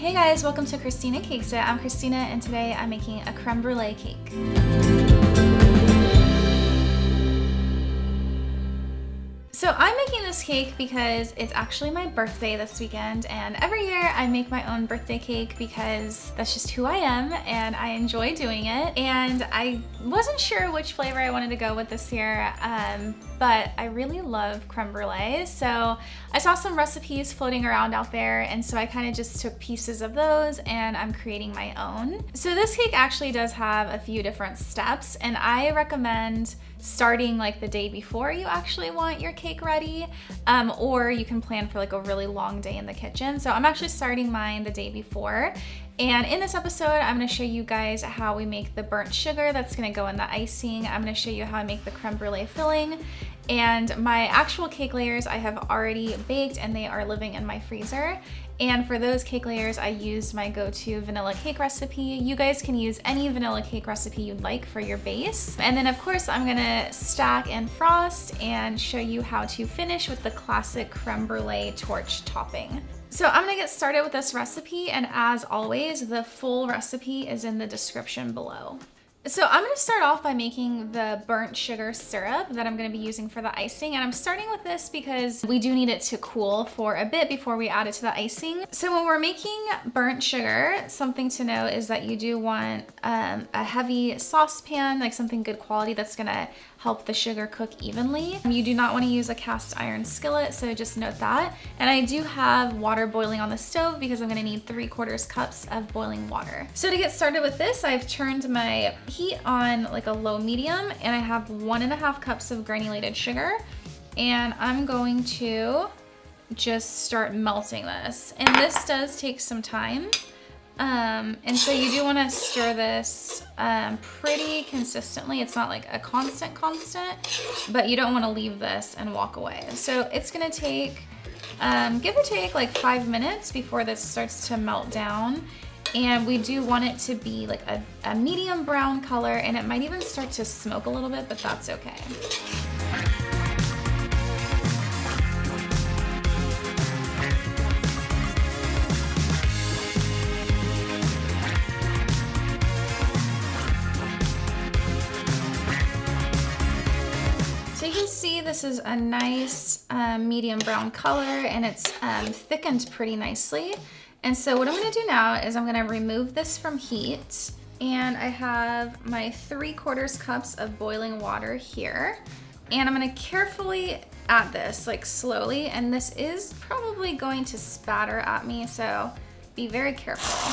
Hey guys, welcome to Christina Cakes It. I'm Christina and today I'm making a creme brulee cake. So I'm making this cake because it's actually my birthday this weekend, and every year I make my own birthday cake because that's just who I am and I enjoy doing it. And I wasn't sure which flavor I wanted to go with this year, but I really love creme brulee. So I saw some recipes floating around out there, and so I kind of just took pieces of those and I'm creating my own. So this cake actually does have a few different steps, and I recommend starting like the day before you actually want your cake ready, or you can plan for like a really long day in the kitchen. So I'm actually starting mine the day before. And in this episode, I'm gonna show you guys how we make the burnt sugar that's gonna go in the icing. I'm gonna show you how I make the creme brulee filling. And my actual cake layers I have already baked and they are living in my freezer. And for those cake layers, I used my go-to vanilla cake recipe. You guys can use any vanilla cake recipe you'd like for your base. And then of course, I'm gonna stack and frost and show you how to finish with the classic creme brulee torch topping. So I'm gonna get started with this recipe, and as always, the full recipe is in the description below. So I'm gonna start off by making the burnt sugar syrup that I'm gonna be using for the icing. And I'm starting with this because we do need it to cool for a bit before we add it to the icing. So when we're making burnt sugar, something to know is that you do want a heavy saucepan, like something good quality that's gonna help the sugar cook evenly. You do not want to use a cast iron skillet, so just note that. And I do have water boiling on the stove because I'm gonna need 3/4 cups of boiling water. So to get started with this, I've turned my heat on like a low medium, and I have 1.5 cups of granulated sugar. And I'm going to just start melting this. And this does take some time. And so you do want to stir this pretty consistently. It's not like a constant, but you don't want to leave this and walk away. So it's going to take, give or take like 5 minutes before this starts to melt down. And we do want it to be like a medium brown color, and it might even start to smoke a little bit, but that's okay. So you can see this is a nice medium brown color, and it's thickened pretty nicely. And so what I'm gonna do now is I'm gonna remove this from heat, and I have my 3/4 cups of boiling water here. And I'm gonna carefully add this, like slowly, and this is probably going to spatter at me, so be very careful.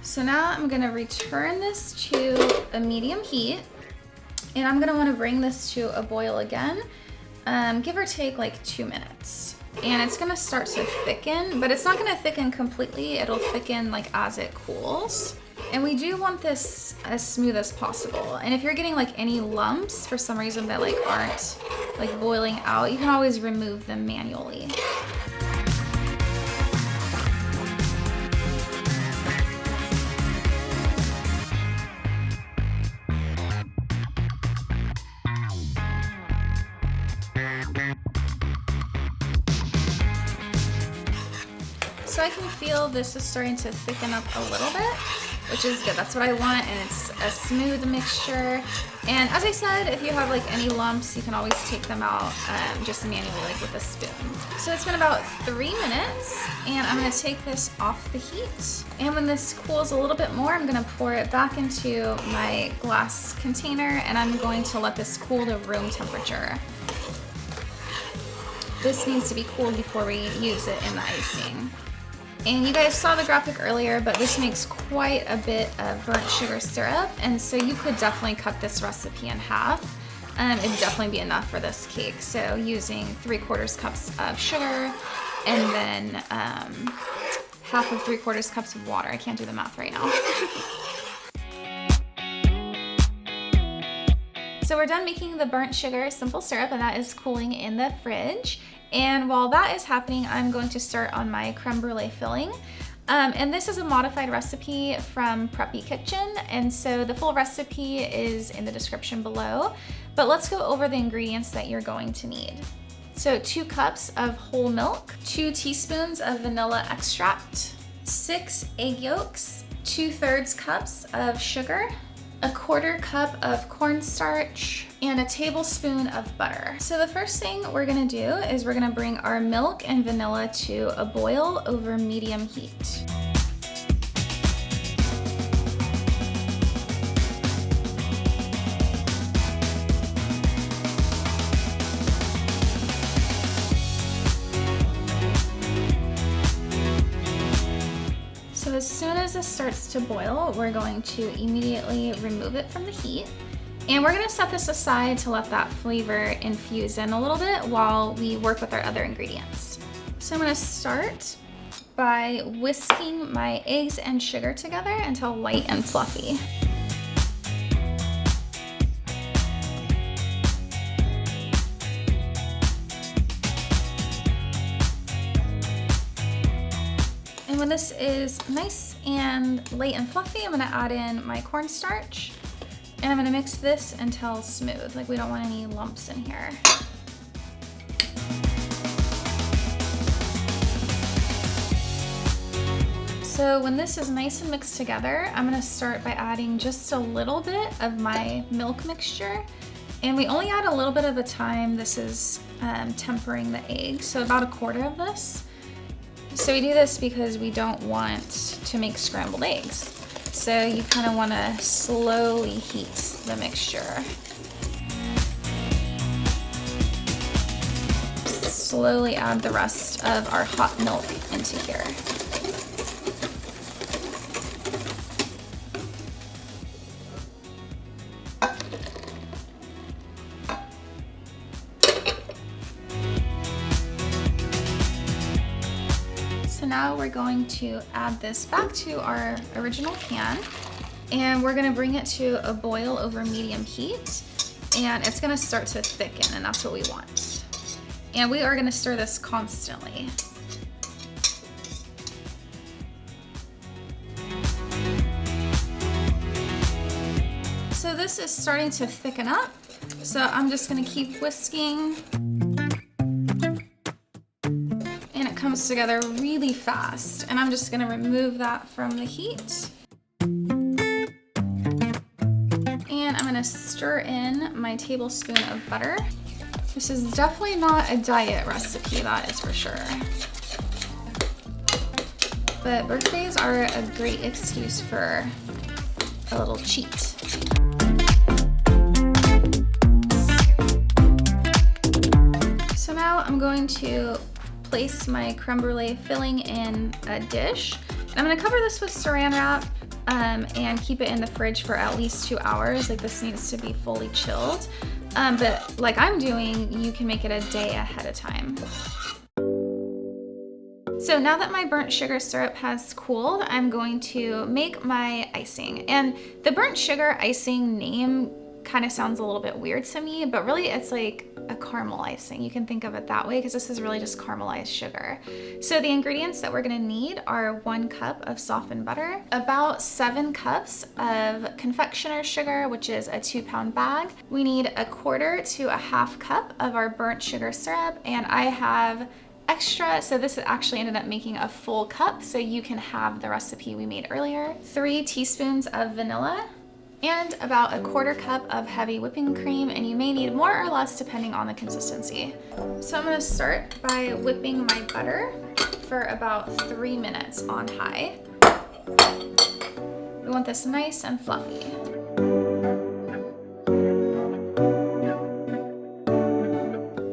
So now I'm gonna return this to a medium heat, and I'm gonna wanna bring this to a boil again, give or take like 2 minutes. And it's gonna start to thicken, but it's not gonna thicken completely. It'll thicken like as it cools. And we do want this as smooth as possible. And if you're getting like any lumps for some reason that like aren't like boiling out, you can always remove them manually. So I can feel this is starting to thicken up a little bit, which is good. That's what I want, and it's a smooth mixture. And as I said, if you have like any lumps, you can always take them out just manually, like with a spoon. So it's been about 3 minutes, and I'm gonna take this off the heat. And when this cools a little bit more, I'm gonna pour it back into my glass container, and I'm going to let this cool to room temperature. This needs to be cooled before we use it in the icing. And you guys saw the graphic earlier, but this makes quite a bit of burnt sugar syrup, and so you could definitely cut this recipe in half. It'd definitely be enough for this cake. So using 3/4 cups of sugar, and then half of 3/4 cups of water. I can't do the math right now. So we're done making the burnt sugar simple syrup, and that is cooling in the fridge. And while that is happening, I'm going to start on my creme brulee filling. And this is a modified recipe from Preppy Kitchen, and so the full recipe is in the description below. But let's go over the ingredients that you're going to need. So 2 cups of whole milk, 2 teaspoons of vanilla extract, 6 egg yolks, 2/3 cups of sugar, 1/4 cup of cornstarch, and a tablespoon of butter. So the first thing we're gonna do is we're gonna bring our milk and vanilla to a boil over medium heat. So as soon as this starts to boil, we're going to immediately remove it from the heat. And we're gonna set this aside to let that flavor infuse in a little bit while we work with our other ingredients. So I'm gonna start by whisking my eggs and sugar together until light and fluffy. And when this is nice and light and fluffy, I'm gonna add in my cornstarch, and I'm gonna mix this until smooth. Like, we don't want any lumps in here. So when this is nice and mixed together, I'm gonna start by adding just a little bit of my milk mixture. And we only add a little bit at a time. This is tempering the eggs, so about 1/4 of this. So we do this because we don't want to make scrambled eggs. So you kind of want to slowly heat the mixture. Slowly add the rest of our hot milk into here. So now we're going to add this back to our original pan, and we're gonna bring it to a boil over medium heat, and it's gonna start to thicken, and that's what we want. And we are gonna stir this constantly. So this is starting to thicken up, so I'm just gonna keep whisking. Comes together really fast, and I'm just going to remove that from the heat, and I'm going to stir in my tablespoon of butter. This is definitely not a diet recipe, that is for sure, but birthdays are a great excuse for a little cheat. So now I'm going to place my creme brulee filling in a dish. And I'm gonna cover this with saran wrap and keep it in the fridge for at least 2 hours. Like, this needs to be fully chilled. But like I'm doing, you can make it a day ahead of time. So now that my burnt sugar syrup has cooled, I'm going to make my icing. And the burnt sugar icing name kind of sounds a little bit weird to me, but really it's like a caramelizing. You can think of it that way because this is really just caramelized sugar. So the ingredients that we're gonna need are 1 cup of softened butter, about 7 cups of confectioner's sugar, which is a 2-pound bag. We need 1/4 to 1/2 cup of our burnt sugar syrup, and I have extra, so this actually ended up making a full cup, so you can have the recipe we made earlier. 3 teaspoons of vanilla, and about 1/4 cup of heavy whipping cream, and you may need more or less depending on the consistency. So I'm gonna start by whipping my butter for about 3 minutes on high. We want this nice and fluffy.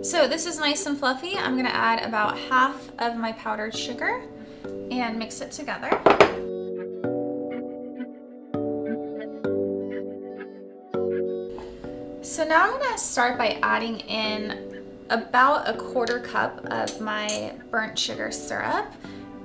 So this is nice and fluffy. I'm gonna add about 1/2 of my powdered sugar and mix it together. So now I'm gonna start by adding in about 1/4 cup of my burnt sugar syrup.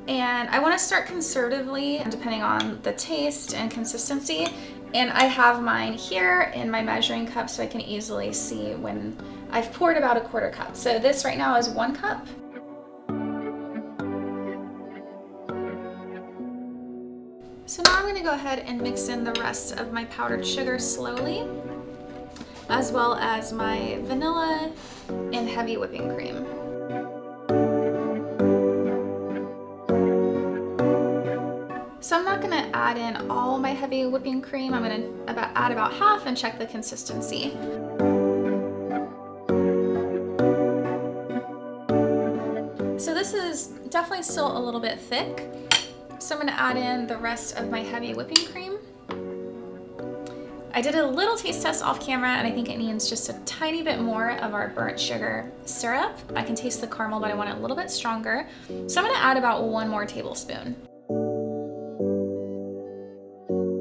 And I wanna start conservatively depending on the taste and consistency. And I have mine here in my measuring cup so I can easily see when I've poured about 1/4 cup. So this right now is 1 cup. So now I'm gonna go ahead and mix in the rest of my powdered sugar slowly, as well as my vanilla and heavy whipping cream. So I'm not gonna add in all my heavy whipping cream. I'm gonna add about half and check the consistency. So this is definitely still a little bit thick. So I'm gonna add in the rest of my heavy whipping cream. I did a little taste test off camera and I think it needs just a tiny bit more of our burnt sugar syrup. I can taste the caramel, but I want it a little bit stronger. So I'm gonna add about 1 more tablespoon.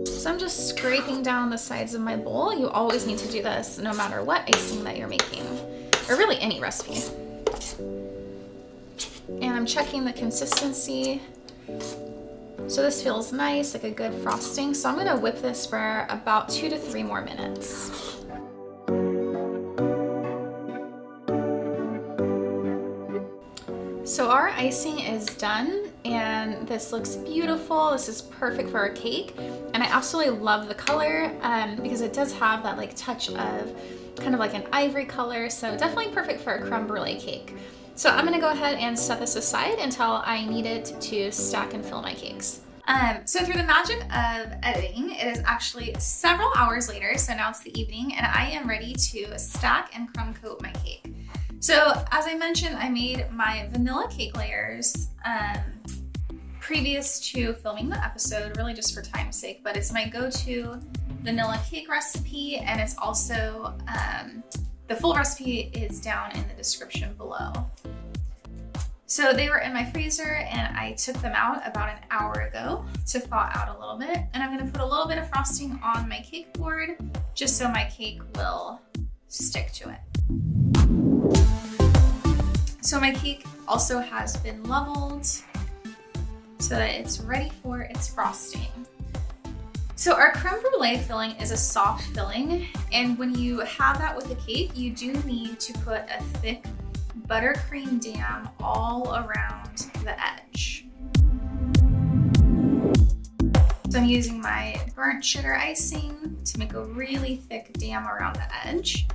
So I'm just scraping down the sides of my bowl. You always need to do this no matter what icing that you're making, or really any recipe. And I'm checking the consistency. So this feels nice, like a good frosting. So I'm gonna whip this for about 2 to 3 more minutes. So our icing is done and this looks beautiful. This is perfect for our cake. And I absolutely love the color because it does have that like touch of kind of like an ivory color. So definitely perfect for a creme brulee cake. So I'm gonna go ahead and set this aside until I need it to stack and fill my cakes. So through the magic of editing, it is actually several hours later, so now it's the evening, and I am ready to stack and crumb coat my cake. So as I mentioned, I made my vanilla cake layers previous to filming the episode, really just for time's sake, but it's my go-to vanilla cake recipe, and it's also, the full recipe is down in the description below. So they were in my freezer and I took them out about an hour ago to thaw out a little bit. And I'm gonna put a little bit of frosting on my cake board just so my cake will stick to it. So my cake also has been leveled so that it's ready for its frosting. So our creme brulee filling is a soft filling, and when you have that with a cake, you do need to put a thick buttercream dam all around the edge. So I'm using my burnt sugar icing to make a really thick dam around the edge.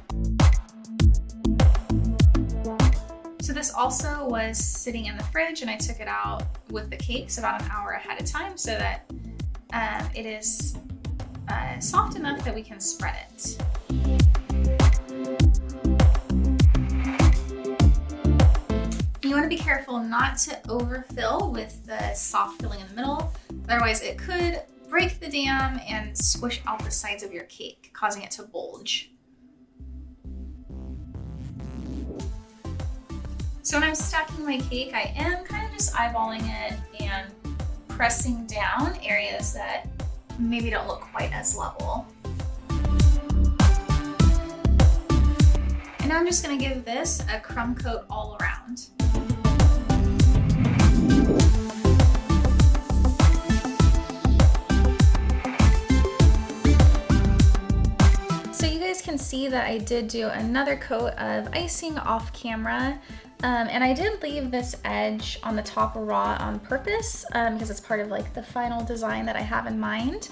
So this also was sitting in the fridge and I took it out with the cakes about an hour ahead of time so that it is soft enough that we can spread it. You want to be careful not to overfill with the soft filling in the middle, otherwise it could break the dam and squish out the sides of your cake, causing it to bulge. So when I'm stacking my cake, I am kind of just eyeballing it and pressing down areas that maybe don't look quite as level. And now I'm just going to give this a crumb coat all around. So you guys can see that I did do another coat of icing off camera. And I did leave this edge on the top raw on purpose because it's part of like the final design that I have in mind.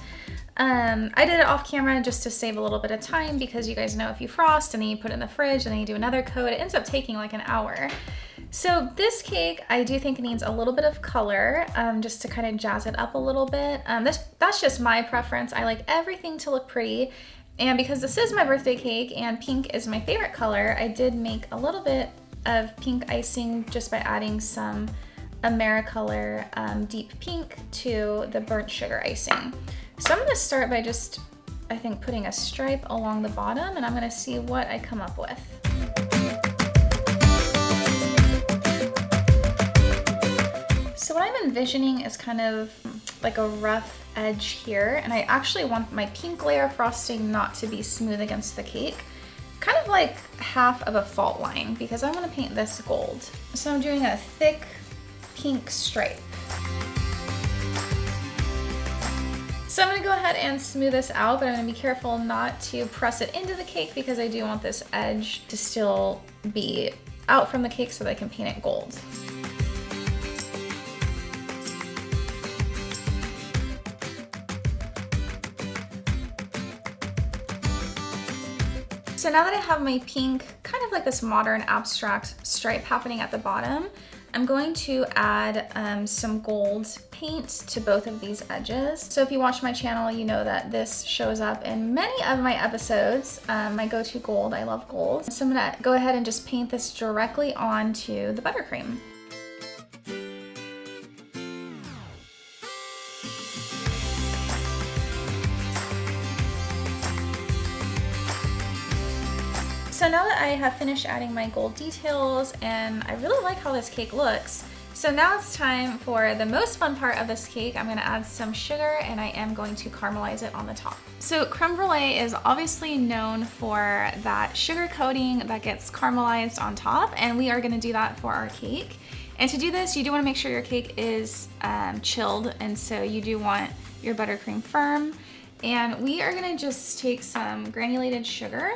I did it off camera just to save a little bit of time because you guys know if you frost and then you put it in the fridge and then you do another coat, it ends up taking like an hour. So this cake, I do think needs a little bit of color just to kind of jazz it up a little bit. That's just my preference. I like everything to look pretty. And because this is my birthday cake and pink is my favorite color, I did make a little bit of pink icing just by adding some AmeriColor deep pink to the burnt sugar icing. So I'm gonna start by just, I think, putting a stripe along the bottom and I'm gonna see what I come up with. So what I'm envisioning is kind of like a rough edge here, and I actually want my pink layer of frosting not to be smooth against the cake. Kind of like half of a fault line because I want to paint this gold. So I'm doing a thick pink stripe. So I'm going to go ahead and smooth this out, but I'm going to be careful not to press it into the cake because I do want this edge to still be out from the cake so that I can paint it gold. So now that I have my pink, kind of like this modern abstract stripe happening at the bottom, I'm going to add some gold paint to both of these edges. So if you watch my channel, you know that this shows up in many of my episodes. My go-to gold, I love gold. So I'm gonna go ahead and just paint this directly onto the buttercream. So now that I have finished adding my gold details and I really like how this cake looks, so now it's time for the most fun part of this cake. I'm gonna add some sugar and I am going to caramelize it on the top. So creme brulee is obviously known for that sugar coating that gets caramelized on top, and we are gonna do that for our cake. And to do this, you do wanna make sure your cake is chilled, and so you do want your buttercream firm. And we are gonna just take some granulated sugar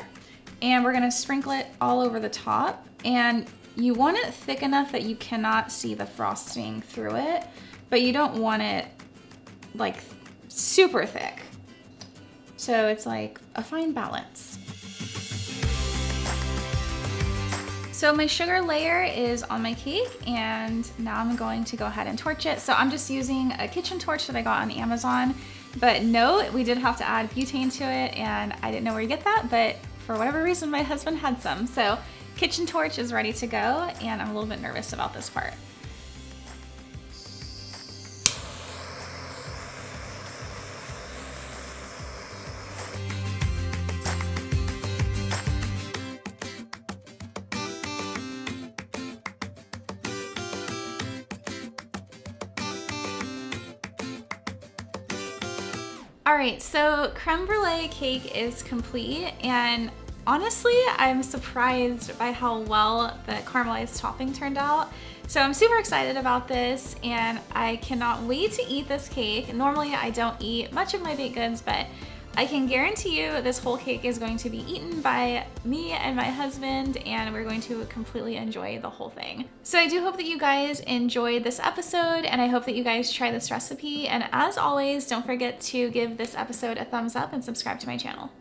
and we're gonna sprinkle it all over the top. And you want it thick enough that you cannot see the frosting through it, but you don't want it like super thick. So it's like a fine balance. So my sugar layer is on my cake, and now I'm going to go ahead and torch it. So I'm just using a kitchen torch that I got on Amazon, but note, we did have to add butane to it, and I didn't know where to get that, but for whatever reason, my husband had some. So kitchen torch is ready to go, and I'm a little bit nervous about this part. All right, so creme brulee cake is complete, and honestly, I'm surprised by how well the caramelized topping turned out. So I'm super excited about this, and I cannot wait to eat this cake. Normally, I don't eat much of my baked goods, but I can guarantee you this whole cake is going to be eaten by me and my husband, and we're going to completely enjoy the whole thing. So I do hope that you guys enjoyed this episode, and I hope that you guys try this recipe. And as always, don't forget to give this episode a thumbs up and subscribe to my channel.